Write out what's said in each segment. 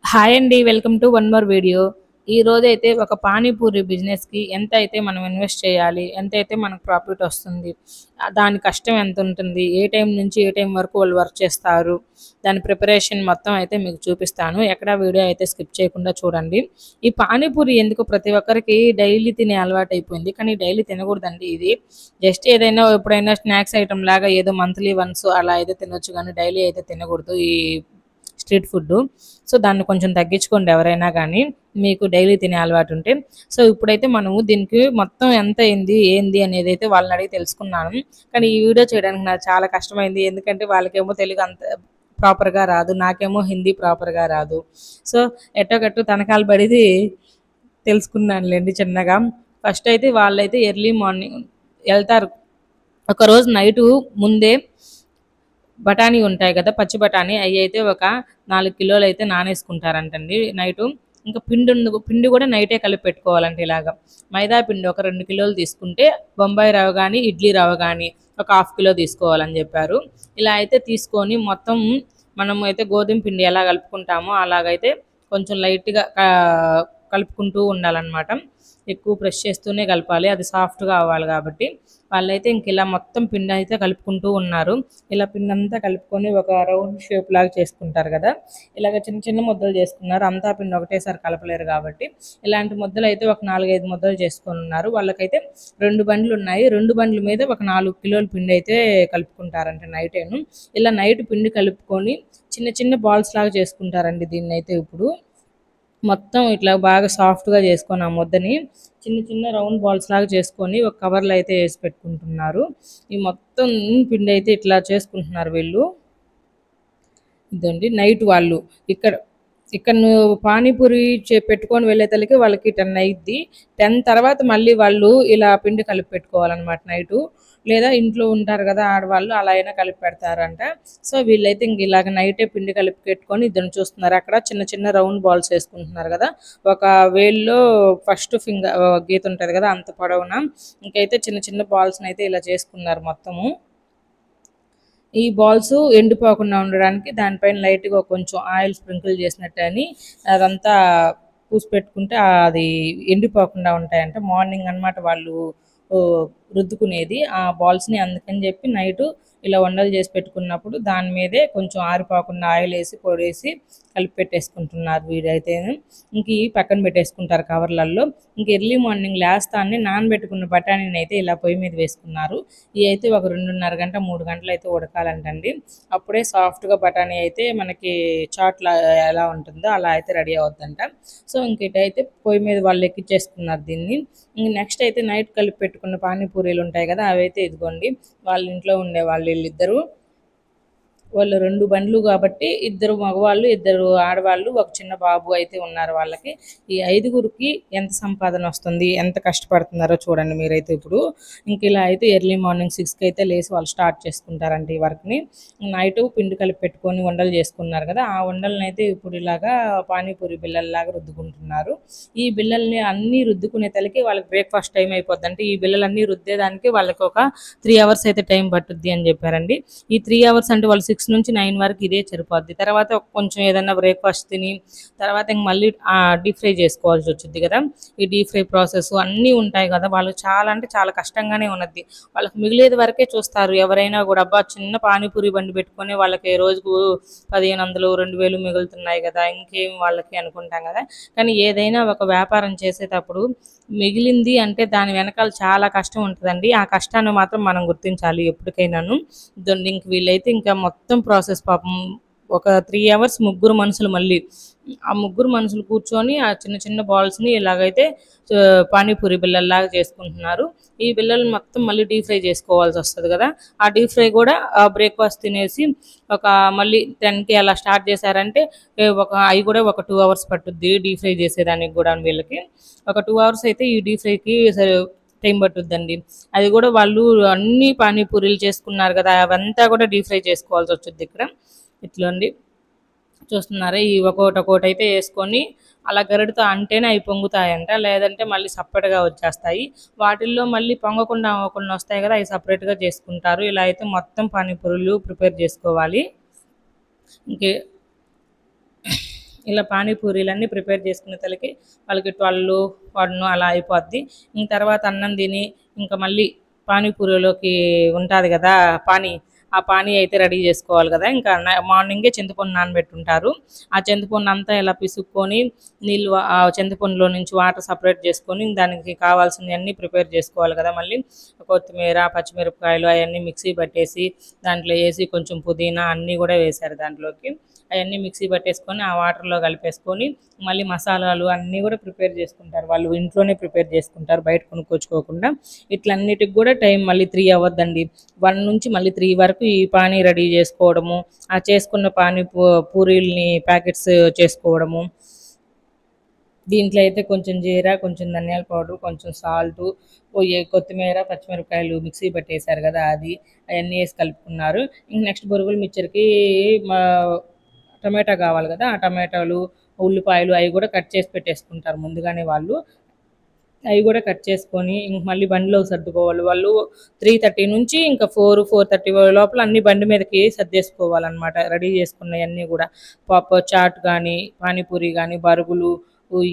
Hi అండి. Welcome to one more video. ఈరోజైతే ఒక పానీపూరి బిజినెస్‌కి ఎంతైతే మనం ఇన్వెస్ట్ చేయాలి? ఎంతైతే మనకు ప్రాఫిట్ వస్తుంది? దాని కష్టం ఎంతుంటుంది? ఏ టైం నుంచి ఏ టైం వరకు వాళ్ళు వర్క్ చేస్తారు? దాని ప్రిపరేషన్ మొత్తం అయితే మీకు చూపిస్తాను. ఎక్కడా వీడియో అయితే స్కిప్ చేయకుండా చూడండి. ఈ పానీపూరి ఎందుకు ప్రతి ఒక్కరికి డైలీ తినే అలవాటైపోయింది. కానీ డైలీ తినకూడదండి ఇది. జస్ట్ ఏదైనా ఎప్పుడైనా స్నాక్స్ ఐటెమ్ లాగా ఏదో మంత్లీ వన్స్ అలా అయితే తినొచ్చు గానీ డైలీ అయితే తినకూడదు ఈ స్ట్రీట్ ఫుడ్డు. సో, దాన్ని కొంచెం తగ్గించుకోండి ఎవరైనా గానీ, మీకు డైలీ తినే అలవాటుంటే. సో, ఇప్పుడైతే మనము దీనికి మొత్తం ఎంతయింది, ఏంది అనేదైతే వాళ్ళనడిగి తెలుసుకున్నాను. కానీ ఈ వీడియో చేయడానికి నాకు చాలా కష్టమైంది. ఎందుకంటే వాళ్ళకేమో తెలుగు అంత ప్రాపర్‌గా రాదు. నాకేమో హిందీ ప్రాపర్‌గా రాదు. సో, ఎట్టోకట్టు తనఖాలు పడిది తెలుసుకున్నానులెండి చిన్నగా. ఫస్టయితే వాళ్ళైతే ఎర్లీ మార్నింగ్ ఎళ్తారు. ఒకరోజు నైటు ముందే బఠానీ ఉంటాయి కదా! పచ్చి బఠానీ అయ్యయితే ఒక 4 కిలోలైతే నానేసుకుంటారంటండి నైటు. ఇంకా పిండి కూడా నైటే కలిపి పెట్టుకోవాలంట ఇలాగ. మైదా పిండి ఒక 2 కిలోలు తీసుకుంటే, బొంబాయి రవ్వ గానీ, ఇడ్లీ రవ్వ గానీ ఒక హాఫ్ కిలో తీసుకోవాలని చెప్పారు. ఇలా అయితే తీసుకొని మొత్తం మనం అయితే గోధుమ పిండి ఎలా కలుపుకుంటామో అలాగైతే కొంచెం లైట్‌గా కలుపుకుంటూ ఉండాలనమాట. ఎక్కువ ప్రెస్ చేస్తూనే కలపాలి. అది సాఫ్ట్‌గా అవ్వాలి కాబట్టి. వాళ్ళైతే ఇంక ఇలా మొత్తం పిండి అయితే కలుపుకుంటూ ఉన్నారు. ఇలా పిండంతా కలుపుకొని ఒక రౌండ్ షేప్ లాగా చేసుకుంటారు కదా! ఇలాగ చిన్న చిన్న ముద్దలు చేసుకున్నారు. అంతా పిండి ఒకటేసారి కలపలేరు కాబట్టి. ఇలాంటి ముద్దలైతే ఒక 4, 5 ముద్దలు చేసుకొనున్నారు. వాళ్ళకైతే 2 బండ్లున్నాయి. 2 బండ్ల మీద ఒక 4 కిలోల పిండైతే కలుపుకుంటారంట నైటేను. ఇలా నైట్ పిండి కలుపుకొని చిన్న చిన్న బాల్స్ లాగా చేసుకుంటారండి దీన్నైతే ఇప్పుడు. మొత్తం ఇట్లా బాగా సాఫ్ట్‌గా చేసుకొని ఆ ముద్దని చిన్న చిన్న రౌండ్ బాల్స్ లాగా చేసుకొని ఒక కవర్‌లో అయితే ఏసి పెట్టుకుంటున్నారు. ఈ మొత్తం పిండైతే ఇట్లా చేసుకుంటున్నారు వీళ్ళు. ఇదండి నైట్ వాళ్ళు ఇక్కడ ఇక్కడ నువ్వు పానీపూరి పెట్టుకొని వెళ్ళేతలకి వాళ్ళకి 10 అయ్యిద్ది. 10 తర్వాత మళ్ళీ వాళ్ళు ఇలా పిండి కలిపి పెట్టుకోవాలనమాట నైటు. లేదా ఇంట్లో ఉంటారు కదా ఆడవాళ్ళు అలా అయినా కలిపి పెడతారంట. సో, వీళ్ళైతే ఇంక ఇలాగ నైటే పిండి కలిపి పెట్టుకొని ఇద్దరిని చూస్తున్నారు. అక్కడ చిన్న చిన్న రౌండ్ బాల్స్ వేసుకుంటున్నారు కదా! ఒక వేలులో ఫస్ట్ గీత ఉంటది కదా! అంత పొడవున ఇంకైతే చిన్న చిన్న బాల్స్‌నైతే ఇలా చేసుకున్నారు మొత్తము. ఈ బాల్స్ ఎండిపోకుండా ఉండడానికి దానిపైన లైట్‌గా కొంచెం ఆయిల్ స్ప్రింకిల్ చేసినట్టని అదంతా పూసి పెట్టుకుంటే అది ఎండిపోకుండా ఉంటాయంట. మార్నింగ్ అనమాట వాళ్ళు రుద్దుకునేది. ఆ బాల్స్‌ని అందుకని చెప్పి నైటు ఇలా ఉండలు చేసి పెట్టుకున్నప్పుడు దాని మీదే కొంచెం ఆరిపోకుండా ఆయిలేసి, పొడేసి కలిపి పెట్టేసుకుంటున్నారు వీరైతేను. ఇంక ఇయి పక్కన పెట్టేసుకుంటారు కవర్‌లల్లో. ఇంక ఎర్లీ మార్నింగ్ లేస్తానే నానబెట్టుకున్న బఠానీనైతే ఇలా పొయ్యి మీద వేసుకున్నారు. ఇయైతే ఒక 2:30 గంట, 3 గంటలైతే ఉడకాలంటండి. అప్పుడే సాఫ్ట్‌గా బఠానీ అయితే మనకి చాట్‌లా ఎలా ఉంటుందో అలా అయితే రెడీ అవుద్దంట. సో, ఇంక ఇటైతే పొయ్యి మీద వాళ్ళు ఎక్కిచ్చేసుకున్నారు దీన్ని. ఇంక నెక్స్ట్ అయితే నైట్ కలిపి పెట్టుకున్న పానీపూరీలుంటాయి గదా! అవైతే ఇదిగోండి వాళ్ళ ఇంట్లో ఉండేవాళ్ళు ఈళ్ళిద్దరూ. వాళ్ళు 2 బండ్లు గాబట్టి, ఇద్దరు మగవాళ్ళు, ఇద్దరు ఆడవాళ్ళు, ఒక చిన్న బాబు అయితే ఉన్నారు వాళ్ళకి. ఈ ఐదుగురికి ఎంత సంపాదనొస్తుంది, ఎంత కష్టపడుతున్నారో చూడండి మీరైతే ఇప్పుడు. ఇంకిలా అయితే ఎర్లీ మార్నింగ్ 6కి అయితే లేసి వాళ్ళు స్టార్ట్ చేసుకుంటారంట ఈ వర్క్‌ని. నైటు పిండి కలిపి పెట్టుకొని ఉండలు చేసుకున్నారు గదా! ఆ ఉండలనైతే ఇప్పుడు ఇలాగా పానీపూరి బిళ్ళల్లాగా రుద్దుకుంటున్నారు. ఈ బిళ్ళల్ని అన్నీ రుద్దుకునే తలకి వాళ్ళకి బ్రేక్‌ఫాస్ట్ టైమ్ అయిపోద్ది. అంటే ఈ బిళ్ళలన్నీ రుద్దేదానికి వాళ్ళకొక 3 అవర్స్ అయితే టైం పట్టుద్ది అని జెప్పారండి. ఈ 3 అవర్స్ అంటే వాళ్ళు 6-9 వరకు ఇదే సరిపోద్ది. తర్వాత కొంచెం ఏదన్నా బ్రేక్‌ఫాస్ట్ తిని, తర్వాత ఇంక మళ్ళీ డీప్ ఫ్రై చేసుకోవాల్సొచ్చిద్ది గదా! ఈ డీప్ ఫ్రై ప్రాసెస్ అన్నీ ఉంటాయి గదా! వాళ్ళకి చాలా అంటే చాలా కష్టంగానే ఉన్నది. వాళ్ళకి మిగిలేది వరకే చూస్తారు ఎవరైనా గూడా. అబ్బా! చిన్న పానీపూరి బండి పెట్టుకొని వాళ్ళకి రోజుకు 1500, 2000 మిగులుతున్నాయి గదా! ఇంకేం వాళ్ళకి అనుకుంటాం గదా! కానీ ఏదైనా ఒక వ్యాపారం చేసేటప్పుడు మిగిలింది అంటే దాని వెనకాల చాలా కష్టం ఉంటదండి. ఆ కష్టాన్ని మాత్రం మనం గుర్తించాలి ఎప్పటికైనాను. ఇదండి ఇంక వీళ్ళైతే ఇంకా మొత్తం ప్రాసెస్ పాపం ఒక 3 అవర్స్ ముగ్గురు మనుషులు మళ్ళీ. ఆ ముగ్గురు మనుషులు కూర్చొని ఆ చిన్న చిన్న బాల్స్‌ని ఇలాగైతే పానీపూరి బిళ్ళల్లాగా చేసుకుంటున్నారు. ఈ బిళ్ళలు మొత్తం మళ్ళీ డీప్ ఫ్రై చేసుకోవాల్సొస్తది గదా! ఆ డీప్ ఫ్రై గూడా బ్రేక్‌ఫాస్ట్ తినేసి ఒక మళ్ళీ 10కి అలా స్టార్ట్ చేశారంటే అయి గూడా ఒక 2 అవర్స్ పట్టుద్ది డీప్ ఫ్రై చేసేదానికి గూడాను వీళ్ళకి. ఒక 2 అవర్స్ అయితే ఈ డీప్ ఫ్రైకి టైం పట్టుద్దండి. అది గూడా వాళ్ళు అన్నీ పానీపూరీలు చేసుకున్నారు గదా! అవంతా గూడా డీప్ ఫ్రై చేసుకోవాల్సొచ్చుద్దిక్కడ. ఇట్లండి. చూస్తున్నారా? ఈ ఒక్కోటొక్కోటైతే యేసుకొని అలా గరిటెతో అంటేనే అయి పొంగుతాయంట. లేదంటే మళ్ళీ సప్పటగా వచ్చేస్తాయి. వాటిల్లో మళ్ళీ పొంగకుండా అవ్వకుండా వస్తాయి గదా! అయి సెపరేట్‌గా చేసుకుంటారు. ఇలా అయితే మొత్తం పానీపూరీలు ప్రిపేర్ జేసుకోవాలి. ఇంకే ఇలా పానీపూరీలన్నీ ప్రిపేర్ చేసుకునే తలకి వాళ్ళకి 12, 1 అలా అయిపోద్ది. ఇంక తర్వాత అన్నం తిని ఇంకా మళ్ళీ పానీపూరిలోకి ఉంటుంది కదా పానీ, ఆ పానీ అయితే రెడీ చేసుకోవాలి కదా. ఇంకా మార్నింగే చింతపండు నానబెట్టుంటారు. ఆ చింతపండు అంతా ఇలా పిసుక్కొని నీళ్ళు ఆ చింతపండులో నుంచి వాటర్ సపరేట్ చేసుకొని దానికి కావాల్సినవన్నీ ప్రిపేర్ చేసుకోవాలి కదా. మళ్ళీ కొత్తిమీర, పచ్చిమిరపకాయలు అవన్నీ మిక్సీ పట్టేసి దాంట్లో వేసి కొంచెం పుదీనా అన్నీ కూడా వేశారు దాంట్లోకి. అవన్నీ మిక్సీ పట్టేసుకొని ఆ వాటర్లో కలిపేసుకొని మళ్ళీ మసాలాలు అన్నీ కూడా ప్రిపేర్ చేసుకుంటారు. వాళ్ళు ఇంట్లోనే ప్రిపేర్ చేసుకుంటారు, బయట కొనుక్కొచ్చుకోకుండా. ఇట్లన్నిటికి కూడా టైం మళ్ళీ 3 అవ్వద్దండి. 1 నుంచి మళ్ళీ 3 వరకు ఈ పానీ రెడీ చేసుకోవడము, ఆ చేసుకున్న పూరీల్ని ప్యాకెట్స్ చేసుకోవడము. దీంట్లో అయితే కొంచెం జీరా, కొంచెం ధనియాల పౌడర్, కొంచెం సాల్టు, కొత్తిమీర, పచ్చిమిరపకాయలు మిక్సీ పట్టేశారు కదా అది, అవన్నీ వేసి కలుపుకున్నారు. ఇంక నెక్స్ట్ బొరుగుల మిక్చర్కి టమాటా కావాలి కదా, ఆ టమాటాలు, ఉల్లిపాయలు అవి కూడా కట్ చేసి పెట్టేసుకుంటారు ముందుగానే వాళ్ళు. అవి కూడా కట్ చేసుకొని ఇంక మళ్ళీ బండిలో సర్దుకోవాలి. వాళ్ళు 3:30 నుంచి ఇంకా 4-4:30 లోపల అన్ని బండి మీదకి సర్దేసుకోవాలన్నమాట. రెడీ చేసుకున్నవన్నీ కూడా చాట్ కానీ, పానీపూరి కానీ, బరుగులు,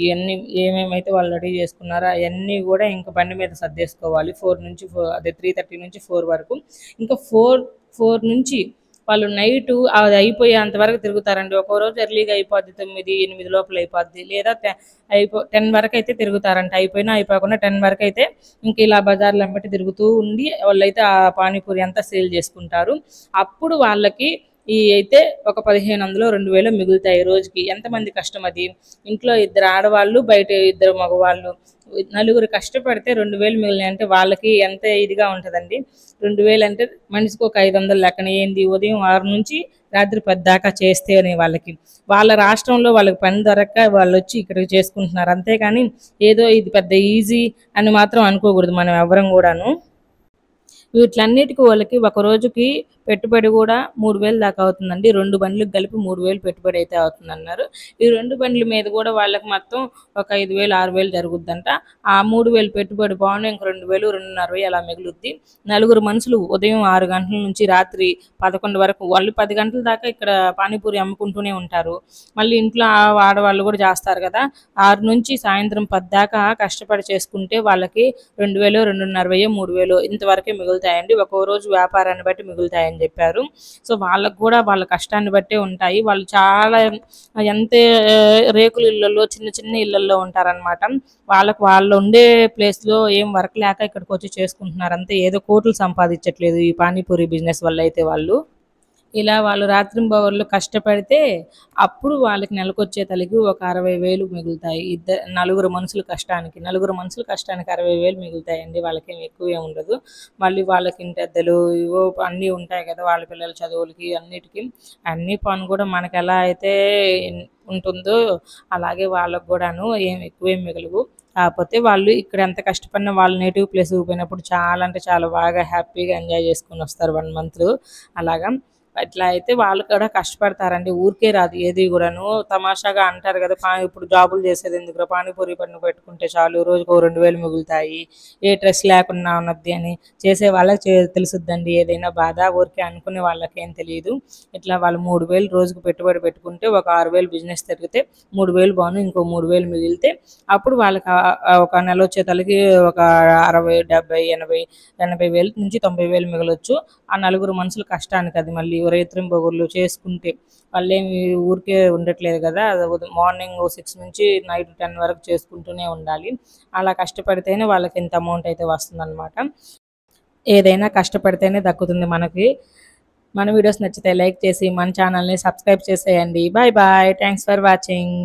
ఇవన్నీ ఏమేమైతే వాళ్ళు రెడీ చేసుకున్నారో అవన్నీ కూడా ఇంకా బండి మీద సర్దేసుకోవాలి. 3:30 నుంచి 4 వరకు. ఇంకా 4 నుంచి వాళ్ళు నైటు అది అయిపోయేంత వరకు తిరుగుతారండి. ఒక్కో రోజు ఎర్లీగా అయిపోద్ది, 9, 8 లోపల అయిపోద్ది. లేదా 10 వరకు అయితే తిరుగుతారంట. అయిపోయినా అయిపోకుండా 10 వరకు అయితే ఇంక ఇలా బజార్లు వెంబటి తిరుగుతూ ఉండి వాళ్ళైతే ఆ పానీపూరి అంతా సేల్ చేసుకుంటారు. అప్పుడు వాళ్ళకి అయితే ఒక 1500, 2000 మిగులుతాయి రోజుకి. ఎంతమంది కష్టం అది. ఇంట్లో 2 ఆడవాళ్ళు, బయట 2 మగవాళ్ళు, 4 కష్టపడితే 2000 మిగిలినాయి అంటే వాళ్ళకి ఎంత ఇదిగా ఉంటుందండి. 2000 అంటే మనిషికి ఒక 500 లెక్కన. ఏంది, ఉదయం 6 నుంచి రాత్రి 10 దాకా చేస్తేనే వాళ్ళకి, వాళ్ళ రాష్ట్రంలో వాళ్ళకి పని దొరక్క వాళ్ళు వచ్చి ఇక్కడికి చేసుకుంటున్నారు. అంతేకాని ఏదో ఇది పెద్ద ఈజీ అని మాత్రం అనుకోకూడదు మనం ఎవరం కూడాను. వీటిలన్నిటికీ వాళ్ళకి ఒక రోజుకి పెట్టుబడి కూడా 3000 దాకా అవుతుందండి. 2 బండ్లకు కలిపి 3000 పెట్టుబడి అయితే అవుతుందన్నారు. ఈ 2 బండ్ల మీద కూడా వాళ్ళకి మొత్తం ఒక 5000, 6000 జరుగుద్దంట. ఆ 3000 పెట్టుబడి బాగుంది, ఇంక 2000, 2500 అలా మిగులుద్ది. 4 మనుషులు ఉదయం 6 గంటల నుంచి రాత్రి 11 వరకు, వాళ్ళు 10 గంటల దాకా ఇక్కడ పానీపూరి అమ్ముకుంటూనే ఉంటారు. మళ్ళీ ఇంట్లో ఆడవాళ్ళు కూడా చేస్తారు కదా. 6 నుంచి సాయంత్రం 10 దాకా కష్టపడి చేసుకుంటే వాళ్ళకి 2000, 2500, 3000 ఇంతవరకే మిగులుతాయండి. ఒక్కో రోజు వ్యాపారాన్ని బట్టి మిగులుతాయని చెప్పారు. సో వాళ్ళకు కూడా వాళ్ళ కష్టాన్ని బట్టే ఉంటాయి. వాళ్ళు చాలా ఎంత రేకుల ఇళ్లలో, చిన్న చిన్న ఇళ్లలో ఉంటారనమాట. వాళ్ళు ఉండే ప్లేస్లో ఏం వర్క్ లేక ఇక్కడికి వచ్చి చేసుకుంటున్నారు అంతే. ఏదో కోట్లు సంపాదించట్లేదు ఈ పానీపూరి బిజినెస్ వల్ల అయితే వాళ్ళు. ఇలా వాళ్ళు రాత్రింబవళ్ళు కష్టపడితే అప్పుడు వాళ్ళకి నెలకొచ్చే తలకి ఒక 60,000 మిగులుతాయి. 4 మనుషుల కష్టానికి 60,000 మిగులుతాయండి. వాళ్ళకేం ఎక్కువే ఉండదు. మళ్ళీ వాళ్ళకి ఇంటద్దెలు ఇవో అన్నీ ఉంటాయి కదా, వాళ్ళ పిల్లల చదువులకి అన్నిటికీ. అన్ని పని కూడా మనకు ఎలా అయితే ఉంటుందో అలాగే వాళ్ళకు కూడాను ఏం ఎక్కువేం మిగలవు. కాకపోతే వాళ్ళు ఇక్కడ ఎంత కష్టపడినా వాళ్ళ నేటివ్ ప్లేస్ పోయినప్పుడు చాలా అంటే చాలా బాగా హ్యాపీగా ఎంజాయ్ చేసుకొని వస్తారు 1 మంత్ అలాగా. అట్లా అయితే వాళ్ళు కూడా కష్టపడతారండి. ఊరికే రాదు ఏది కూడాను. తమాషాగా అంటారు కదా, ఇప్పుడు జాబులు చేసేది ఎందుకురా, పానీపూరి పన్ను పెట్టుకుంటే చాలు రోజుకు 2000 మిగులుతాయి, ఏ స్ట్రెస్ లేకుండా ఉన్నది అని. చేసే వాళ్ళకి తెలుసుద్దండి ఏదైనా బాధ. ఊరికే అనుకునే వాళ్ళకేం తెలియదు. ఇట్లా వాళ్ళు 3000 రోజుకు పెట్టుబడి పెట్టుకుంటే ఒక 6000 బిజినెస్ తిరిగితే 3000 బాను, ఇంకో 3000 మిగిలితే అప్పుడు వాళ్ళకి ఒక నెల వచ్చే తలకి ఒక 60, 70, 80,000 నుంచి 90,000 మిగలొచ్చు. ఆ 4 మనుషుల కష్టానికి. అది మళ్ళీ రైత్రింబగుళ్ళు చేసుకుంటే వాళ్ళేమి ఊరికే ఉండట్లేదు కదా. మార్నింగ్ 6 నుంచి నైట్ 10 వరకు చేసుకుంటూనే ఉండాలి. అలా కష్టపడితేనే వాళ్ళకి ఇంత అమౌంట్ అయితే వస్తుందన్నమాట. ఏదైనా కష్టపడితేనే దక్కుతుంది మనకి. మన వీడియోస్ నచ్చితే లైక్ చేసి మన ఛానల్ని సబ్స్క్రైబ్ చేసేయండి. Bye bye. Thanks for watching.